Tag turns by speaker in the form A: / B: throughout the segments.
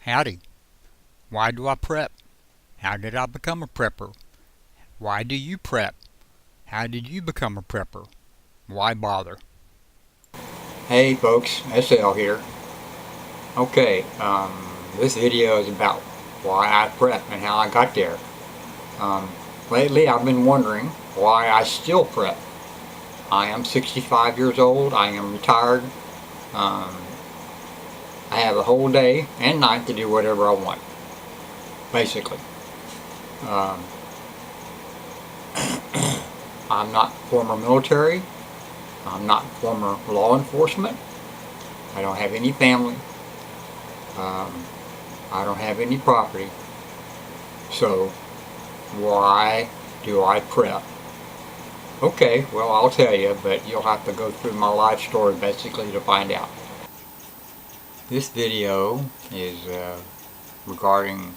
A: Howdy. Why do I prep? How did I become a prepper? Why do you prep? How did you become a prepper? Why bother?
B: Hey folks, SL here. Okay, this video is about why I prep and how I got there. Um, Lately I've been wondering why I still prep. I am 65 years old, I am retired, um, I have a whole day and night to do whatever I want, basically. Um, I'm not former military, I'm not former law enforcement, I don't have any family, um, I don't have any property, so why do I prep? Okay, well I'll tell you, but you'll have to go through my life story basically to find out. This video is regarding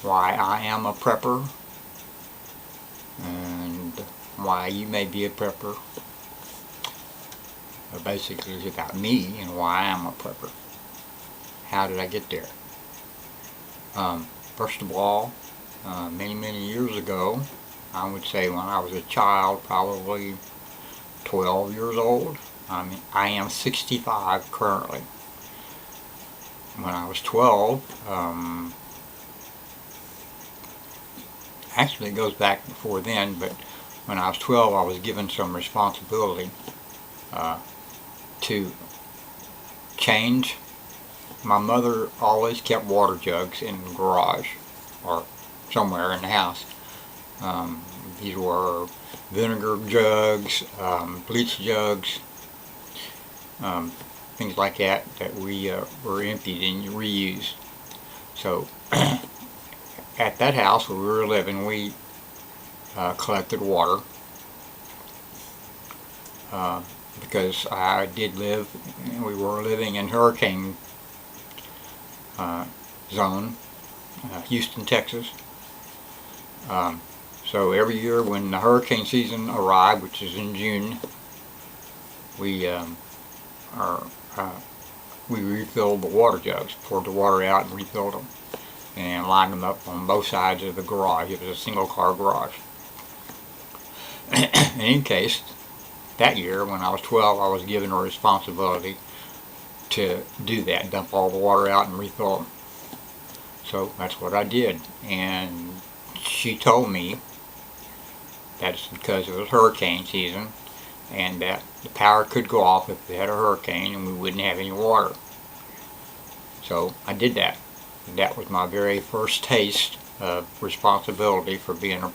B: why I am a prepper and why you may be a prepper. Basically it's about me and why I am a prepper. How did I get there? First of all, many years ago, I would say when I was a child, probably 12 years old. I am 65 currently. When I was 12, actually it goes back before then, but when I was 12 I was given some responsibility to change. My mother always kept water jugs in the garage or somewhere in the house. These were vinegar jugs, bleach jugs, things like that we were emptied and reused. So at that house where we were living, we collected water because we were living in hurricane zone, Houston, Texas. So every year when the hurricane season arrived, which is in June, we we refilled the water jugs, poured the water out and refilled them, and lined them up on both sides of the garage. It was a single car garage. In any case, that year when I was 12, I was given a responsibility to do that, dump all the water out and refill them. So that's what I did, and she told me that's because it was hurricane season and that the power could go off if we had a hurricane and we wouldn't have any water. So I did that. That was my very first taste of responsibility for being a,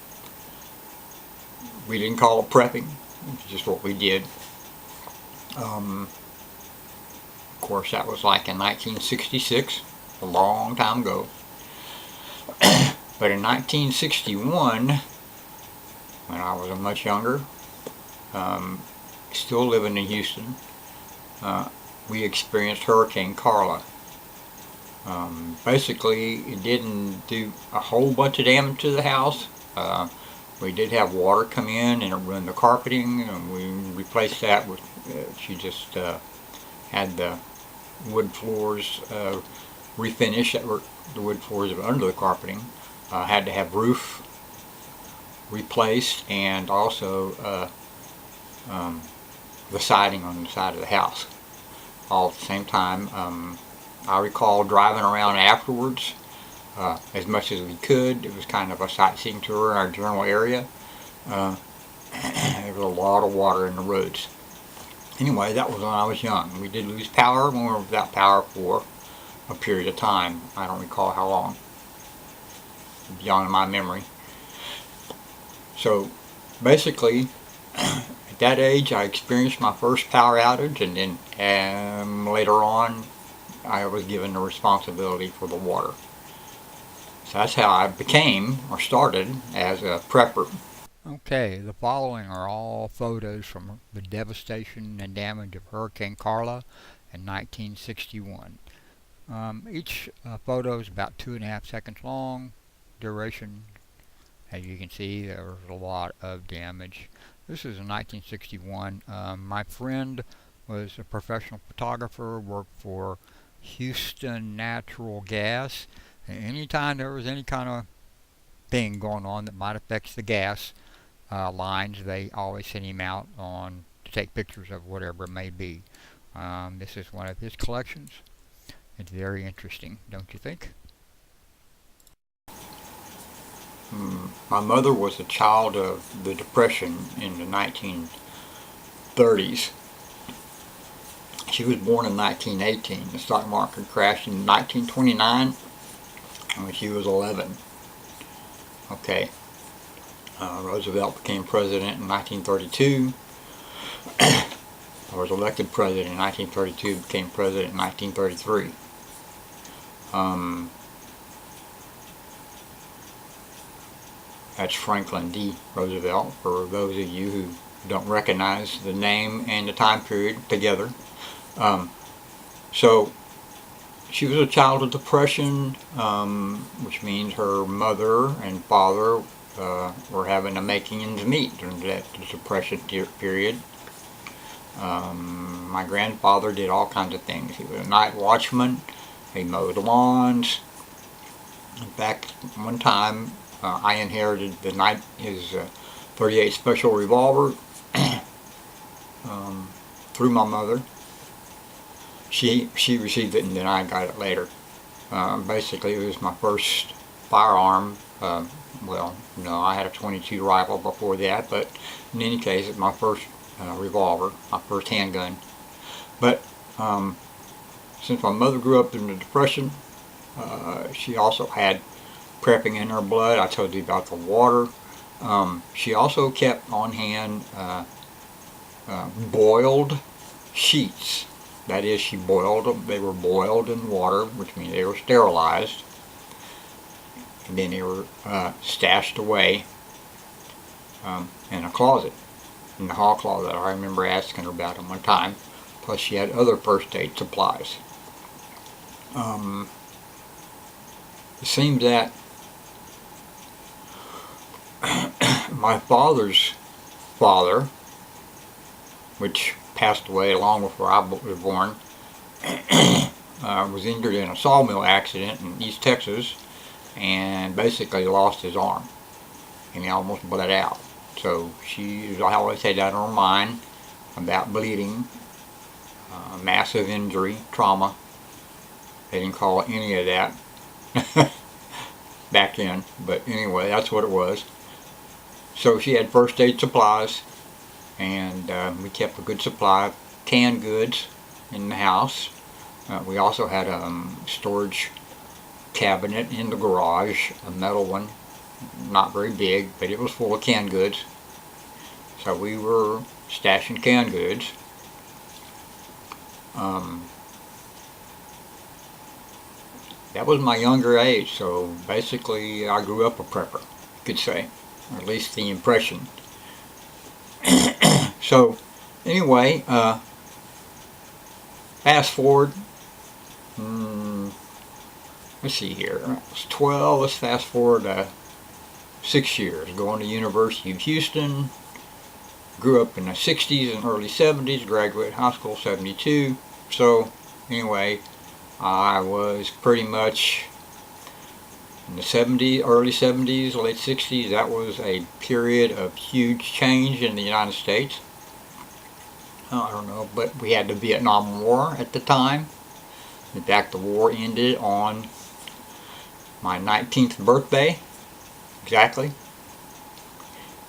B: we didn't call it prepping, it's just what we did. Of course that was like in 1966, a long time ago. But in 1961, when I was much younger, still living in Houston, we experienced Hurricane Carla. Basically, it didn't do a whole bunch of damage to the house. We did have water come in and it ruined the carpeting, and we replaced that with, she just had the wood floors refinished, that were the wood floors under the carpeting. Had to have roof replaced and also the siding on the side of the house all at the same time. I recall driving around afterwards as much as we could. It was kind of a sightseeing tour in our general area. There was a lot of water in the roads. Anyway, that was when I was young. We did lose power when we were without power for a period of time. I don't recall how long, beyond my memory. So basically, at that age I experienced my first power outage, and then later on I was given the responsibility for the water. So that's how I became, or started, as a prepper.
A: Okay, the following are all photos from the devastation and damage of Hurricane Carla in 1961. Each photo is about 2.5 seconds long. Duration, as you can see, there was a lot of damage. This is in 1961. My friend was a professional photographer, worked for Houston Natural Gas. And anytime there was any kind of thing going on that might affect the gas lines, they always send him out on to take pictures of whatever it may be. This is one of his collections. It's very interesting, don't you think?
B: My mother was a child of the Depression in the 1930s. She was born in 1918. The stock market crashed in 1929 when she was 11. Okay. Roosevelt became president in 1932. Was elected president in 1932, became president in 1933. That's Franklin D. Roosevelt, for those of you who don't recognize the name and the time period together. So she was a child of Depression, which means her mother and father were having to make ends meet during that Depression period. My grandfather did all kinds of things. He was a night watchman. He mowed lawns. In fact, one time I inherited his .38 special revolver through my mother. She received it and then I got it later. Basically, it was my first firearm. Well, no, I had a .22 rifle before that, but in any case, it's my first revolver, my first handgun. But since my mother grew up in the Depression, she also had prepping in her blood. I told you about the water. She also kept on hand boiled sheets. That is, she boiled them. They were boiled in water, which means they were sterilized. And then they were stashed away in a closet, in the hall closet. I remember asking her about them one time. Plus she had other first aid supplies. It seems that my father's father, which passed away long before I was born, was injured in a sawmill accident in East Texas and basically lost his arm, and he almost bled out. So I always had that on her mind about bleeding, massive injury, trauma. They didn't call it any of that back then, but anyway, that's what it was. So she had first aid supplies, and we kept a good supply of canned goods in the house. We also had a storage cabinet in the garage, a metal one, not very big, but it was full of canned goods. So we were stashing canned goods. That was my younger age, so basically I grew up a prepper, you could say, or at least the impression. So anyway, fast forward, let's see here, I was 12, let's fast forward 6 years, going to University of Houston. Grew up in the 60s and early 70s, graduated high school 72. So anyway, I was pretty much in the 70s, early 70s, late 60s. That was a period of huge change in the United States. I don't know, but we had the Vietnam War at the time. In fact, the war ended on my 19th birthday, exactly.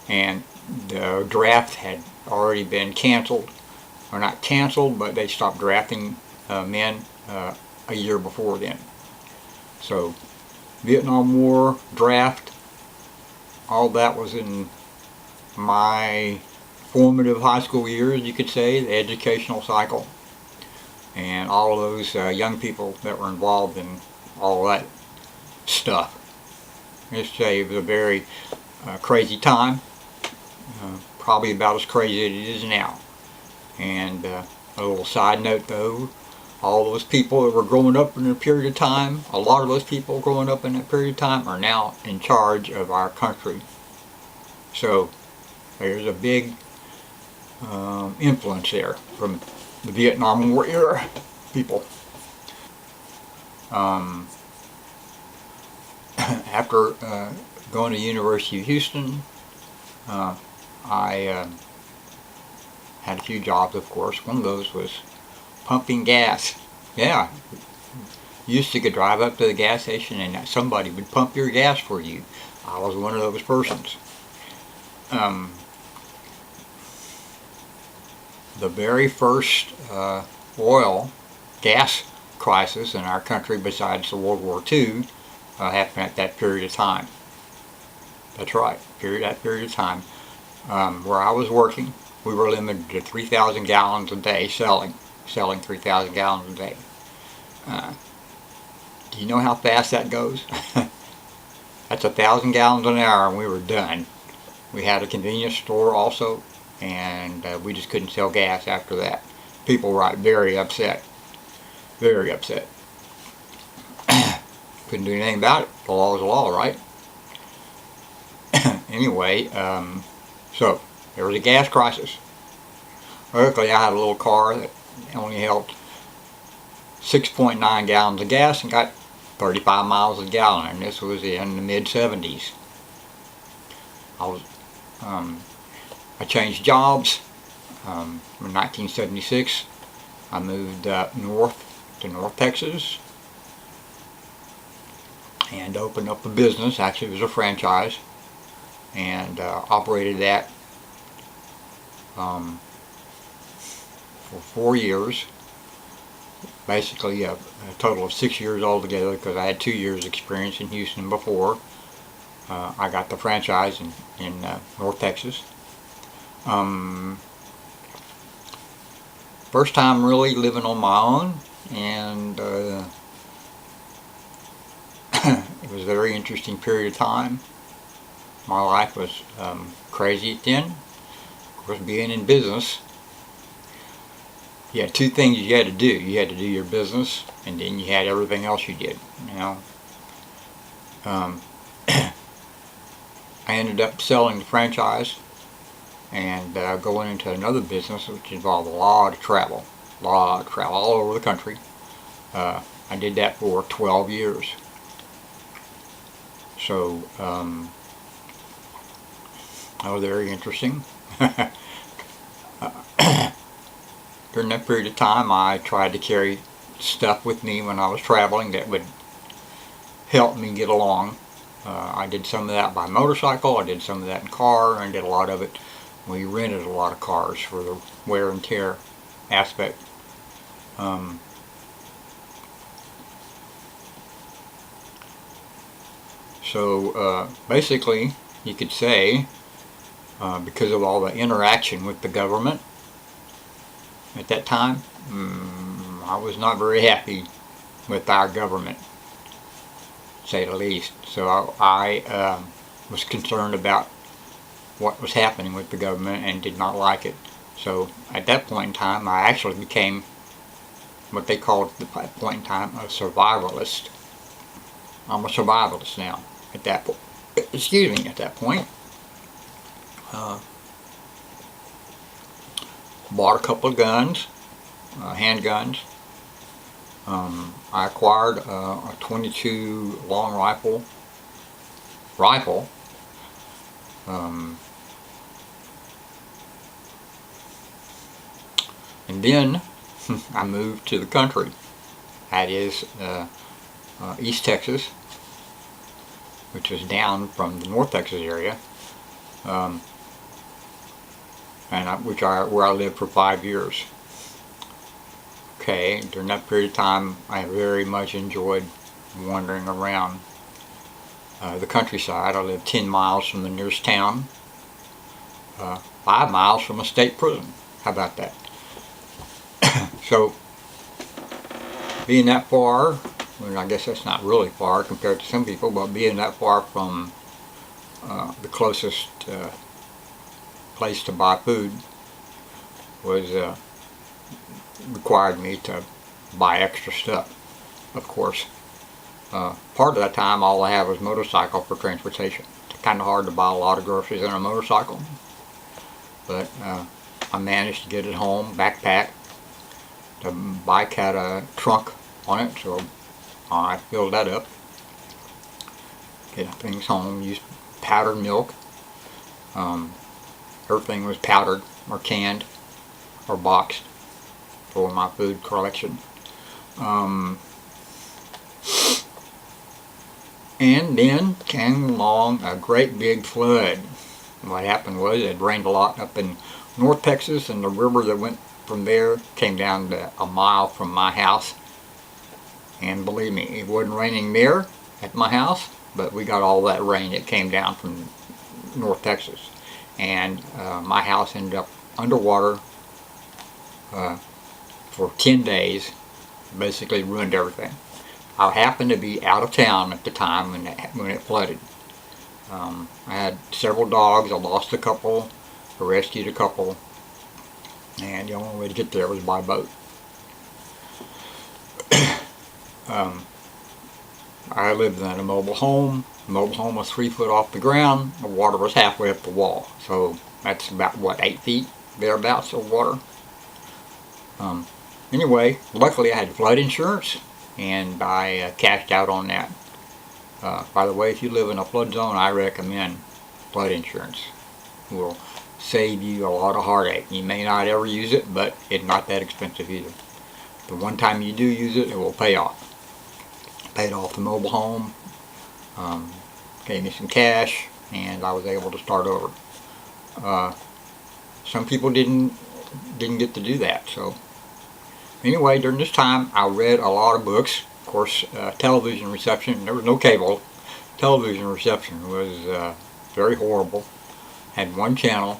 B: And the draft had already been canceled, or not canceled, but they stopped drafting men a year before then. So Vietnam War, draft, all that was in my formative high school years, you could say, the educational cycle, and all of those young people that were involved in all that stuff. Let's say it was a very crazy time. Probably about as crazy as it is now. And a little side note though, all those people that were growing up in a period of time, a lot of those people growing up in that period of time are now in charge of our country. So there's a big influence there from the Vietnam War era people. Um, after going to the University of Houston, I had a few jobs, of course. One of those was pumping gas. Yeah, you used to could drive up to the gas station and somebody would pump your gas for you. I was one of those persons. Um, the very first gas crisis in our country, besides the World War II, happened at that period of time. That's right, that period of time. Where I was working, we were limited to 3,000 gallons a day selling 3,000 gallons a day. Do you know how fast that goes? That's 1,000 gallons an hour and we were done. We had a convenience store also, and we just couldn't sell gas after that. People were very upset. Very upset. Couldn't do anything about it. The law is the law, right? Anyway, so there was a gas crisis. Luckily, I had a little car that only held 6.9 gallons of gas and got 35 miles a gallon, and this was in the mid-70s. I changed jobs. In 1976, I moved up north to North Texas and opened up a business. Actually, it was a franchise, and operated that for 4 years. Basically, a total of 6 years altogether, because I had 2 years experience in Houston before I got the franchise in North Texas. First time really living on my own, and it was a very interesting period of time. My life was crazy then. Of course, being in business, you had two things you had to do. You had to do your business, and then you had everything else you did. I ended up selling the franchise and going into another business which involved a lot of travel all over the country. I did that for 12 years. So that was very interesting. During that period of time, I tried to carry stuff with me when I was traveling that would help me get along. I did some of that by motorcycle, I did some of that in car, and I did a lot of it. We rented a lot of cars for the wear and tear aspect. So basically, you could say, because of all the interaction with the government at that time, I was not very happy with our government, to say the least. So I was concerned about what was happening with the government and did not like it. So at that point in time, I actually became what they called at that point in time a survivalist. I'm a survivalist now at that point. Excuse me, at that point. Bought a couple of guns, handguns. I acquired a 22 long rifle. And then I moved to the country. That is East Texas, which is down from the North Texas area, and where I lived for 5 years. Okay, during that period of time, I very much enjoyed wandering around the countryside. I lived 10 miles from the nearest town, 5 miles from a state prison. How about that? So, being that far, well, I guess that's not really far compared to some people, but being that far from the closest place to buy food was required me to buy extra stuff, of course. Part of that time, all I had was motorcycle for transportation. It's kind of hard to buy a lot of groceries on a motorcycle, but I managed to get it home, backpack. The bike had a trunk on it, so I filled that up, get things home, used powdered milk. Everything was powdered or canned or boxed for my food collection. And then came along a great big flood. What happened was it rained a lot up in North Texas, and the river that went from there came down to a mile from my house. And believe me, it wasn't raining there at my house, but we got all that rain that came down from North Texas. And my house ended up underwater for 10 days, basically ruined everything. I happened to be out of town at the time when it flooded. I had several dogs. I lost a couple, I rescued a couple, and the only way to get there was by boat. I lived in a mobile home. The mobile home was 3 foot off the ground. The water was halfway up the wall. So that's about, what, 8 feet thereabouts of water. Anyway, luckily I had flood insurance, and I cashed out on that. By the way, if you live in a flood zone, I recommend flood insurance. It will save you a lot of heartache. You may not ever use it, but it's not that expensive either. The one time you do use it, it will pay off. Paid off the mobile home, gave me some cash, and I was able to start over. Some people didn't get to do that. So anyway, during this time, I read a lot of books. Of course, television reception, there was no cable. Television reception was very horrible. Had one channel.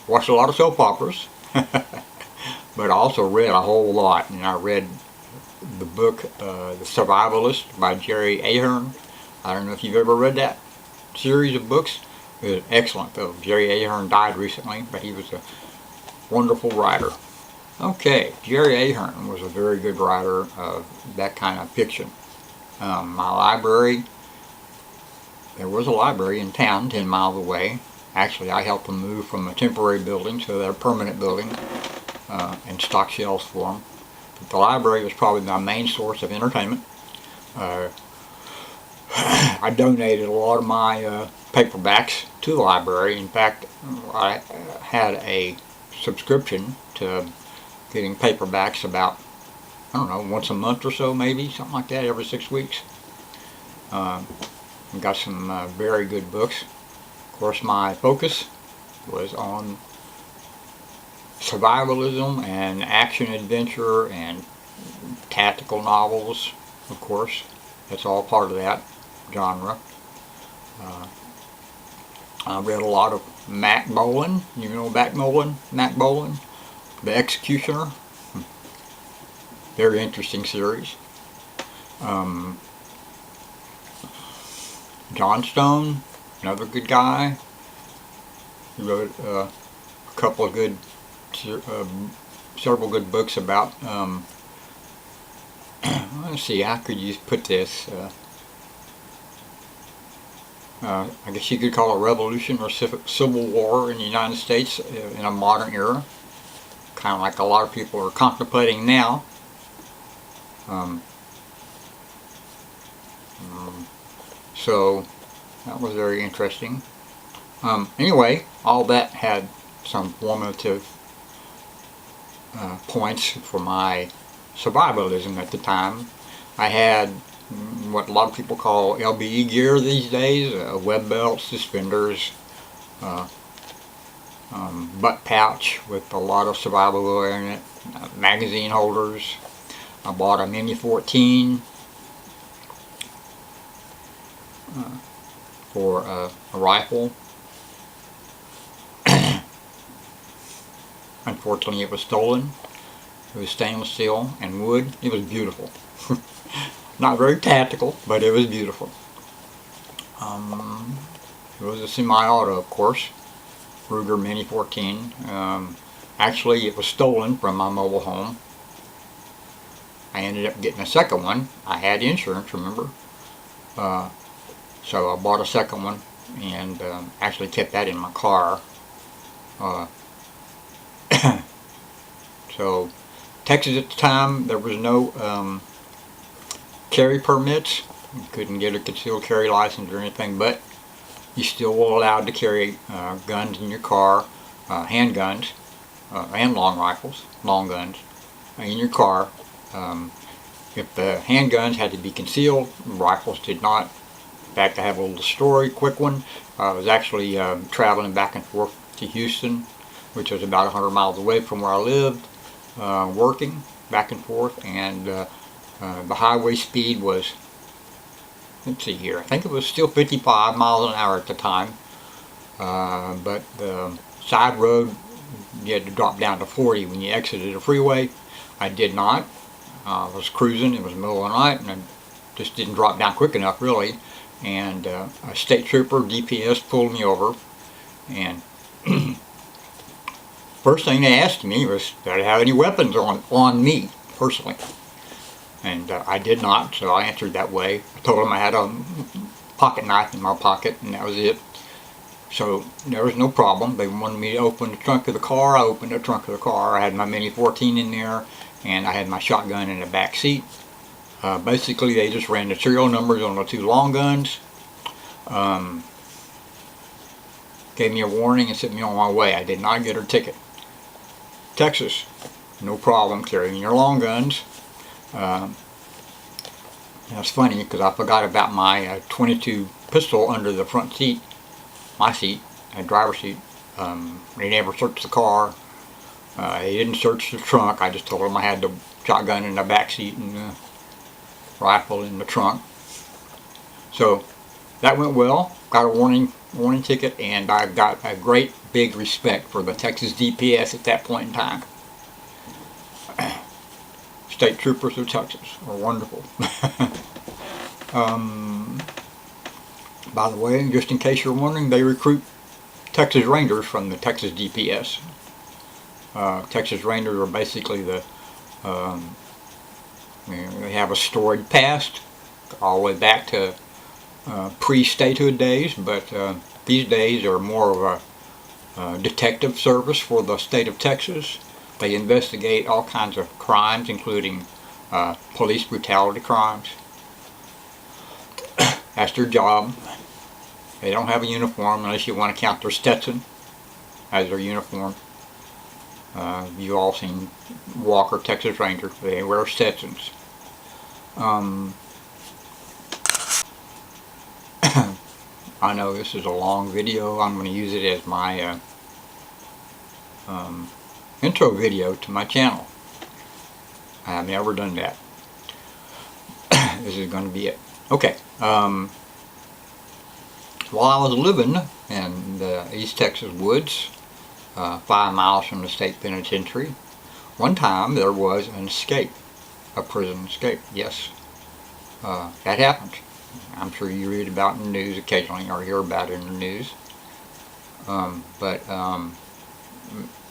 B: Watched a lot of soap operas. But I also read a whole lot. And I read the book, The Survivalist by Jerry Ahern. I don't know if you've ever read that series of books. It was excellent, though. Jerry Ahern died recently, but he was a wonderful writer. Okay, Jerry Ahern was a very good writer of that kind of fiction. My library, there was a library in town 10 miles away. Actually, I helped them move from a temporary building to their permanent building and stock shelves for them. But the library was probably my main source of entertainment. I donated a lot of my paperbacks to the library. In fact, I had a subscription to getting paperbacks about, I don't know, once a month or so, maybe, something like that, every 6 weeks. Got some very good books. Of course, my focus was on survivalism and action adventure and tactical novels, of course. That's all part of that genre. I read a lot of Mac Bolan. You know Mac Bolan? The Executioner. Very interesting series. John Stone, another good guy. He wrote a couple of good, several good books about, let's see, how could you put this? I guess you could call it revolution or civil war in the United States in a modern era. Kind of like a lot of people are contemplating now. So that was very interesting. Anyway, all that had some formative points for my survivalism at the time. I had what a lot of people call LBE gear these days, web belts, suspenders, butt pouch with a lot of survival gear in it, magazine holders. I bought a Mini 14 for a rifle. Unfortunately, it was stolen. It was stainless steel and wood. It was beautiful. Not very tactical, but it was beautiful. It was a semi-auto, of course. Ruger Mini 14. Actually, it was stolen from my mobile home. I ended up getting a second one. I had insurance, remember? So I bought a second one and actually kept that in my car. So, Texas at the time, there was no carry permits. You couldn't get a concealed carry license or anything, but you still were allowed to carry guns in your car, handguns, and long rifles, long guns, in your car. If the handguns had to be concealed, rifles did not. In fact, I have a little story, quick one. I was actually traveling back and forth to Houston, which was about 100 miles away from where I lived, working back and forth, and the highway speed was, let's see here, I think it was still 55 miles an hour at the time, but the side road, you had to drop down to 40 when you exited the freeway. I did not. I was cruising, it was the middle of the night, and I just didn't drop down quick enough, really. And a state trooper, DPS, pulled me over, and first thing they asked me was, did I have any weapons on me, personally? And I did not, so I answered that way. I told them I had a pocket knife in my pocket, and that was it. So there was no problem. They wanted me to open the trunk of the car. I opened the trunk of the car. I had my Mini 14 in there, and I had my shotgun in the back seat. Basically, they just ran the serial numbers on the two long guns, gave me a warning, and sent me on my way. I did not get a ticket. Texas, no problem carrying your long guns. That's funny because I forgot about my .22 pistol under the front seat, my seat, driver's seat. They never searched the car. They didn't search the trunk. I just told them I had the shotgun in the back seat and the rifle in the trunk. So that went well. Got a warning ticket, and I got a great big respect for the Texas DPS at that point in time. State troopers of Texas are wonderful. By the way, just in case you're wondering, they recruit Texas Rangers from the Texas DPS. Texas Rangers are basically the, they have a storied past, all the way back to pre-statehood days, but these days are more of a detective service for the state of Texas. They investigate all kinds of crimes, including police brutality crimes. That's their job. They don't have a uniform unless you want to count their Stetson as their uniform. You've all seen Walker, Texas Rangers. They wear Stetsons. I know this is a long video. I'm going to use it as my intro video to my channel. I have never done that. This is going to be it. Okay. While I was living in the East Texas woods, 5 miles from the state penitentiary, one time there was an escape, a prison escape. Yes, that happened. I'm sure you read about it in the news occasionally or hear about it in the news. But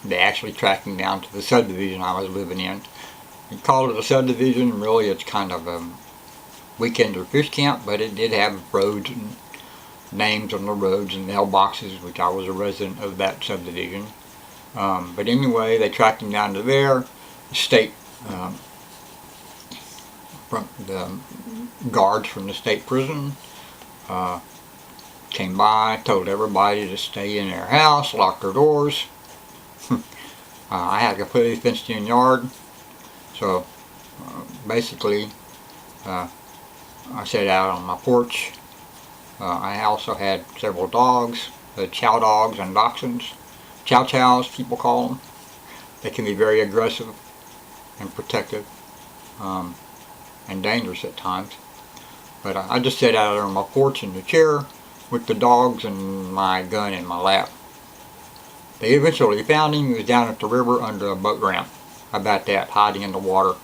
B: they actually tracked me down to the subdivision I was living in. They called it a subdivision. Really, it's kind of a weekend or fish camp, but it did have roads and names on the roads and mailboxes, which I was a resident of that subdivision. But anyway, they tracked him down to there. The state, from the guards from the state prison came by, told everybody to stay in their house, lock their doors. I had a completely fenced in yard, so basically I sat out on my porch. I also had several dogs, chow dogs and dachshunds. Chow chows, people call them. They can be very aggressive and protective and dangerous at times. But I just sat out there on my porch in the chair with the dogs and my gun in my lap. They eventually found him. He was down at the river under a boat ramp. How about that, hiding in the water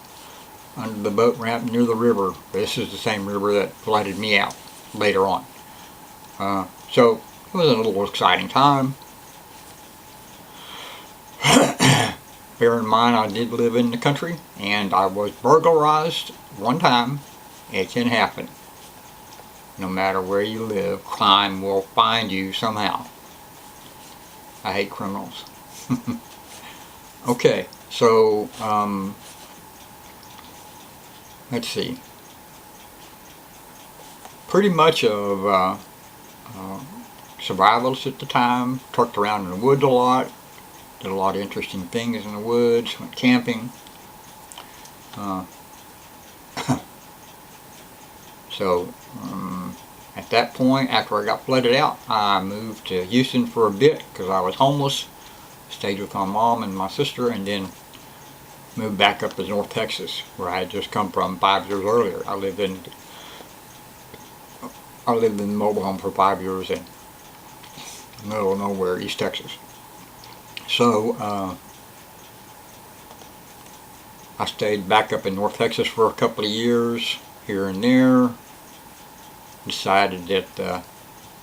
B: under the boat ramp near the river. This is the same river that flooded me out later on. So it was a little exciting time. Bear in mind, I did live in the country, and I was burglarized one time. It can happen. No matter where you live, crime will find you somehow. I hate criminals. Okay, so let's see. pretty much of survivalist at the time. Trucked around in the woods a lot. Did a lot of interesting things in the woods. Went camping. So at that point, after I got flooded out, I moved to Houston for a bit because I was homeless. Stayed with my mom and my sister, and then moved back up to North Texas, where I had just come from 5 years earlier. I lived in the mobile home for 5 years in the middle of nowhere, East Texas. So I stayed back up in North Texas for a couple of years, here and there. Decided that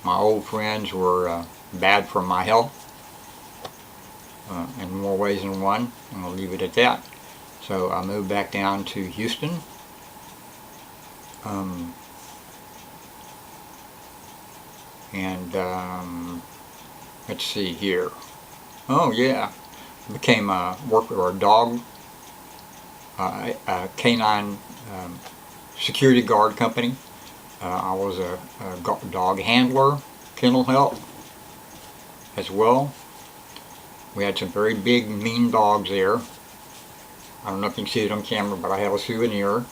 B: my old friends were bad for my health in more ways than one, and I'll leave it at that. So I moved back down to Houston. Let's see here. Oh yeah, became worked with our dog, a canine security guard company. I was a dog handler, kennel help as well. We had some very big, mean dogs there. I don't know if you can see it on camera, but I have a souvenir.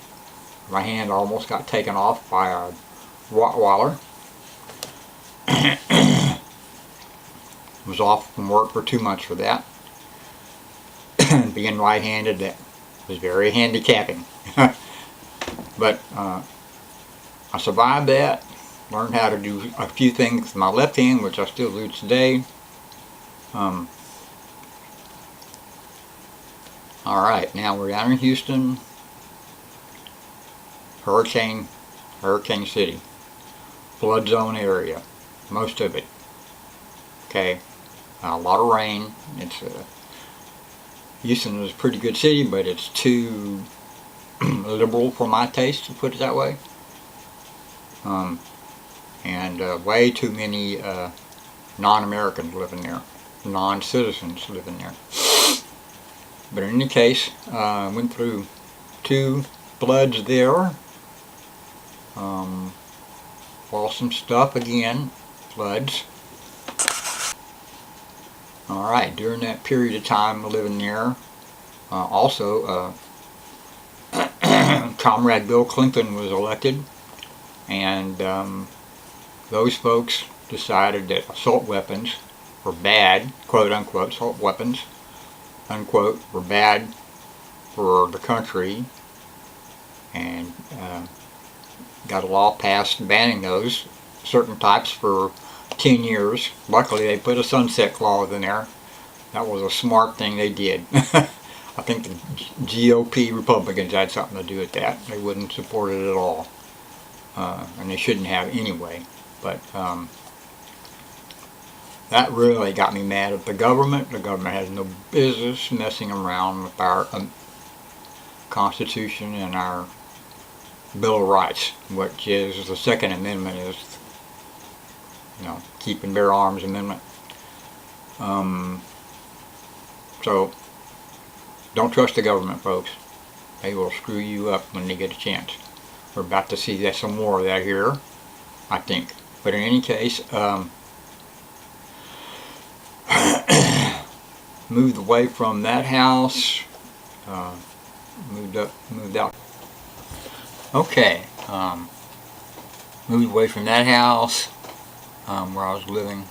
B: My hand almost got taken off by a Rottweiler. Was off from work for 2 months for that. Being right-handed, that was very handicapping. But I survived that. Learned how to do a few things with my left hand, which I still do today. Alright, now we're down in Houston. Hurricane City. Flood zone area. Most of it. Okay. A lot of rain. Houston is a pretty good city, but it's too liberal for my taste, to put it that way. And way too many non-Americans living there. Non-citizens living there. But in any case, I went through 2 floods there. Lost some stuff again. Floods. Alright, during that period of time living there, also Comrade Bill Clinton was elected, and those folks decided that assault weapons were bad, quote unquote, assault weapons, unquote, were bad for the country, and got a law passed banning those certain types for 10 years. Luckily they put a sunset clause in there. That was a smart thing they did. I think the GOP Republicans had something to do with that. They wouldn't support it at all. And they shouldn't have anyway. But that really got me mad at the government. The government has no business messing around with our Constitution and our Bill of Rights, which is the Second Amendment, is, keep and bear arms amendment. So don't trust the government, folks. They will screw you up when they get a chance. We're about to see some more of that here, I think. But in any case, moved away from that house. Moved out. Okay. Moved away from that house where I was living,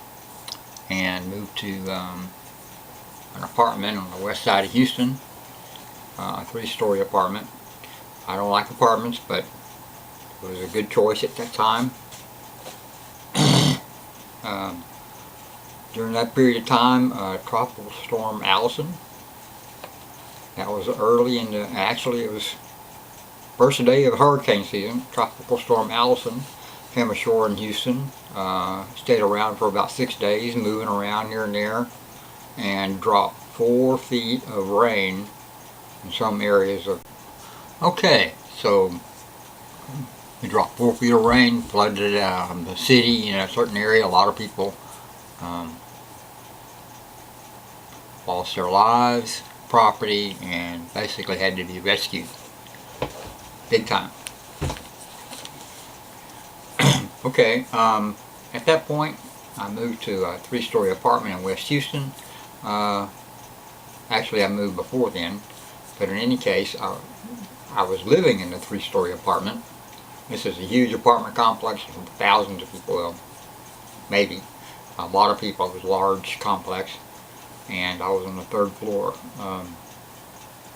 B: and moved to an apartment on the west side of Houston, a 3-story apartment. I don't like apartments, but it was a good choice at that time. During that period of time, Tropical Storm Allison, that was early in the, actually it was first day of hurricane season. Tropical Storm Allison came ashore in Houston, stayed around for about 6 days, moving around here and there, and dropped 4 feet of rain in some areas of. Okay, so we dropped 4 feet of rain, flooded the city in a certain area. A lot of people lost their lives, property, and basically had to be rescued. Big time. Okay, at that point, I moved to a 3-story apartment in West Houston. Uh, Actually, I moved before then, but in any case, I was living in a 3-story apartment. This is a huge apartment complex with thousands of people, well, maybe a lot of people. It was a large complex, and I was on the 3rd floor.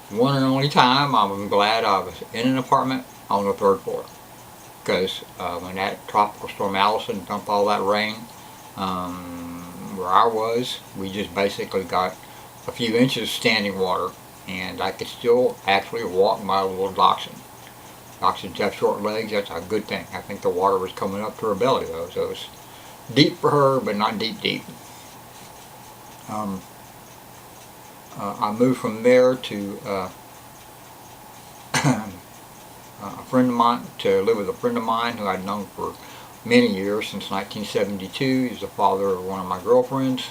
B: One and only time I'm glad I was in an apartment on the 3rd floor, because when that tropical storm Allison dumped all that rain, where I was, we just basically got a few inches of standing water, and I could still actually walk my little dachshund. Dachshunds have short legs. That's a good thing. I think the water was coming up to her belly though, so it was deep for her, but not deep deep. I moved from there to a friend of mine, to live with a friend of mine who I'd known for many years, since 1972. He's the father of one of my girlfriends.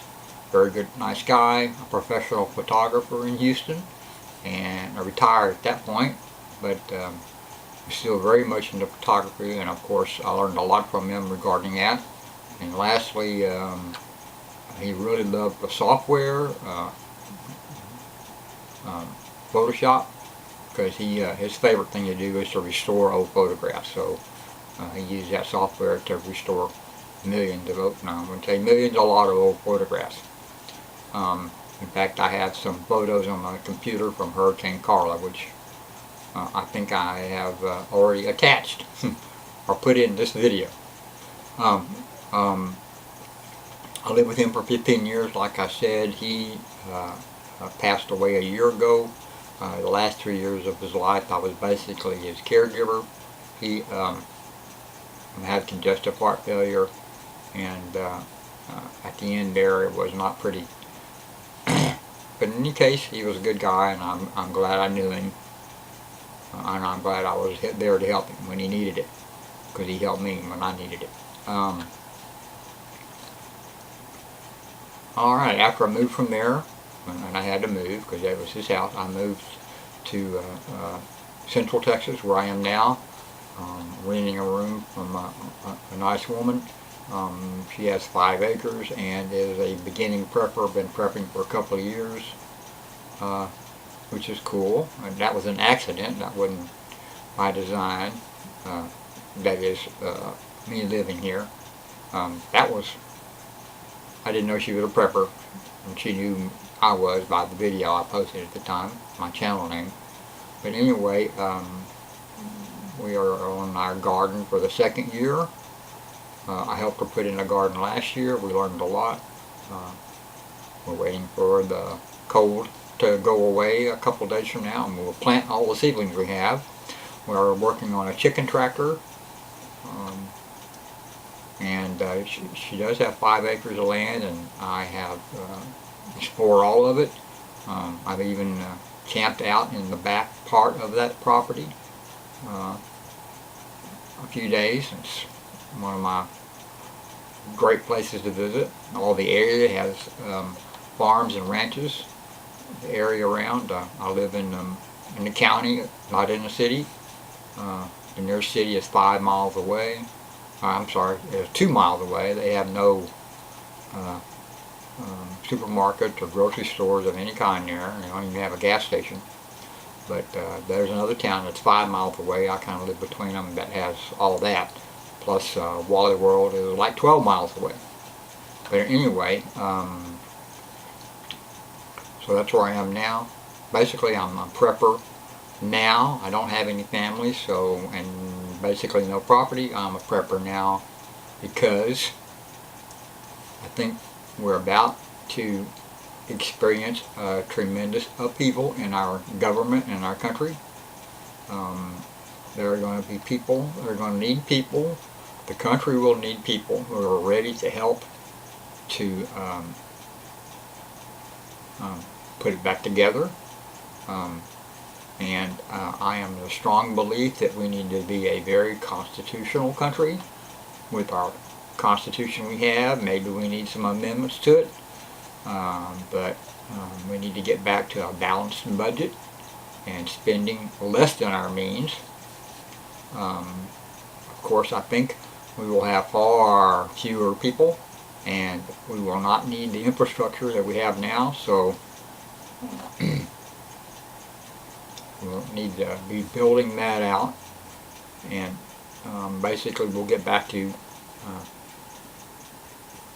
B: Very good, nice guy, a professional photographer in Houston, and I retired at that point, but still very much into photography, and of course I learned a lot from him regarding that. And lastly, he really loved the software, Photoshop, because his favorite thing to do is to restore old photographs. So he used that software to restore millions of old, no, I'm going to say millions, a lot of old photographs. In fact, I have some photos on my computer from Hurricane Carla, which I think I have already attached or put in this video. I lived with him for 15 years, like I said. He passed away a year ago. The last 3 years of his life, I was basically his caregiver. He had congestive heart failure, and at the end there, it was not pretty. But in any case, he was a good guy, and I'm glad I knew him, and I'm glad I was there to help him when he needed it, because he helped me when I needed it. Alright, after I moved from there, and I had to move because that was his house, I moved to Central Texas, where I am now, renting a room from a nice woman. She has 5 acres and is a beginning prepper, been prepping for a couple of years, which is cool. And that was an accident, that wasn't by design. That is me living here. That was, I didn't know she was a prepper, and she knew I was by the video I posted at the time, my channel name. But anyway, we are on our garden for the 2nd year. I helped her put in a garden last year. We learned a lot. We're waiting for the cold to go away a couple of days from now, and we'll plant all the seedlings we have. We're working on a chicken tractor, and she does have 5 acres of land, and I have explored all of it. I've even camped out in the back part of that property a few days. It's one of my great places to visit. All the area has farms and ranches. The area around, I live in the county, not in the city. The nearest city is 5 miles away. I'm sorry, it's 2 miles away. They have no supermarkets or grocery stores of any kind there. They don't even have a gas station. But there's another town that's 5 miles away. I kind of live between them, that has all that. Plus Wally World is like 12 miles away. But anyway, so that's where I am now. Basically, I'm a prepper now. I don't have any family, so, and basically no property. I'm a prepper now because I think we're about to experience a tremendous upheaval in our government and our country. There are going to be people, they're going to need people. The country will need people who are ready to help to put it back together. And I am of a strong belief that we need to be a very constitutional country with our constitution we have. Maybe we need some amendments to it, but we need to get back to a balanced budget and spending less than our means. Of course, I think we will have far fewer people, and we will not need the infrastructure that we have now, so we won't need to be building that out. And basically we'll get back to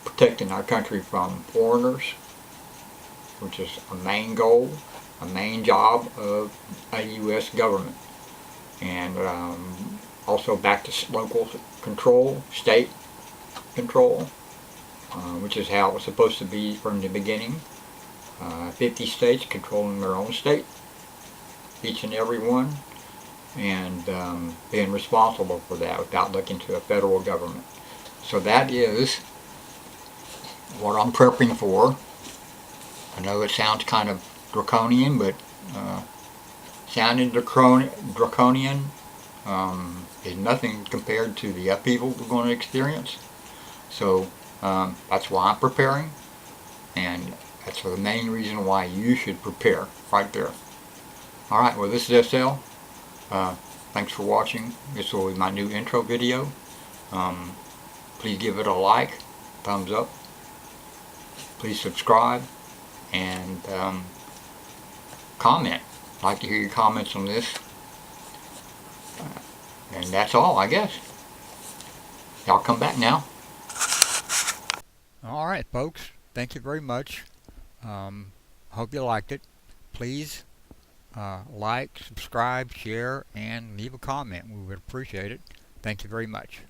B: protecting our country from foreigners, which is a main goal, a main job of a U.S. government. And also back to local control, state control, which is how it was supposed to be from the beginning. 50 states controlling their own state, each and every one, and being responsible for that without looking to a federal government. So that is what I'm prepping for. I know it sounds kind of draconian, but sounding draconian is nothing compared to the upheaval we're going to experience. So that's why I'm preparing, and that's the main reason why you should prepare right there. Alright, well, this is SL. Thanks for watching. This will be my new intro video. Please give it a like, thumbs up. Please subscribe and comment. I'd like to hear your comments on this. And that's all, I guess. Y'all come back now.
A: Alright, folks. Thank you very much. Hope you liked it. Please like, subscribe, share, and leave a comment. We would appreciate it. Thank you very much.